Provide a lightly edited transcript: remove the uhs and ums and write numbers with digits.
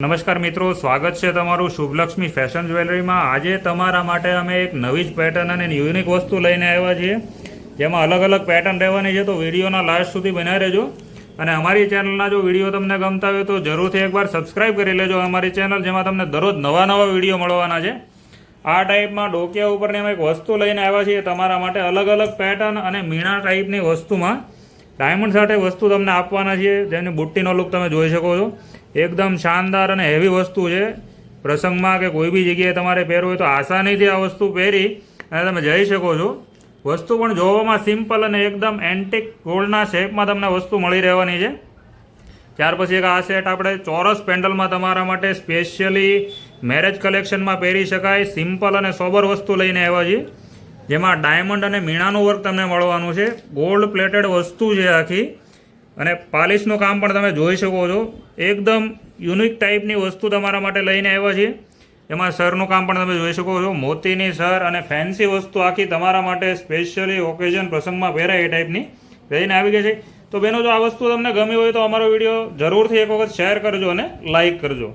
નમસ્કાર મિત્રો, સ્વાગત છે તમારું શુભલક્ષ્મી ફેશન જ્વેલરીમાં। આજે તમારા માટે અમે એક નવી જ પેટર્ન અને યુનિક વસ્તુ લઈને આવ્યા છીએ, જેમાં અલગ અલગ પેટર્ન રહેવાની છે। તો વિડીયોના લાસ્ટ સુધી બનાવી રહેજો અને અમારી ચેનલના જો વિડીયો તમને ગમતા હોય તો જરૂરથી એકવાર સબસ્ક્રાઈબ કરી લેજો અમારી ચેનલ, જેમાં તમને દરરોજ નવા વિડીયો મળવાના છે। આ ટાઈપમાં ડોકિયા ઉપરની અમે એક વસ્તુ લઈને આવ્યા છીએ તમારા માટે, અલગ અલગ પેટર્ન અને મીણા ટાઈપની વસ્તુમાં ડાયમંડ સાથે વસ્તુ તમને આપવાના છીએ, જેની બુટ્ટીનો લુક તમે જોઈ શકો છો। એકદમ શાનદાર અને હેવી વસ્તુ છે। પ્રસંગમાં કે કોઈ બી જગ્યાએ તમારે પહેરવું હોય તો આસાનીથી આ વસ્તુ પહેરી અને તમે જઈ શકો છો। વસ્તુ પણ જોવામાં સિમ્પલ અને એકદમ એન્ટિક ગોલ્ડના શેપમાં તમને વસ્તુ મળી રહેવાની છે। ત્યાર પછી એક આ સેટ આપણે ચોરસ પેન્ડલમાં તમારા માટે સ્પેશિયલી મેરેજ કલેક્શનમાં પહેરી શકાય સિમ્પલ અને સોબર વસ્તુ લઈને આવ્યા છીએ, જેમાં ડાયમંડ અને મીણાનું વર્ક તમને મળવાનું છે। ગોલ્ડ પ્લેટેડ વસ્તુ છે આખી, અને પાલિશનું કામ પણ તમે જોઈ શકો છો। એકદમ યુનિક ટાઈપની વસ્તુ તમારા માટે લઈને આવ્યા છીએ, એમાં સરનું કામ પણ તમે જોઈ શકો છો। મોતીની સર અને ફેન્સી વસ્તુ આખી તમારા માટે સ્પેશિયલી ઓકેઝન પ્રસંગમાં પહેરાય એ ટાઈપની લઈને આવી ગઈ છે। તો બેનો, જો આ વસ્તુ તમને ગમી હોય તો અમારો વિડીયો જરૂરથી એક વખત શેર કરજો અને લાઇક કરજો।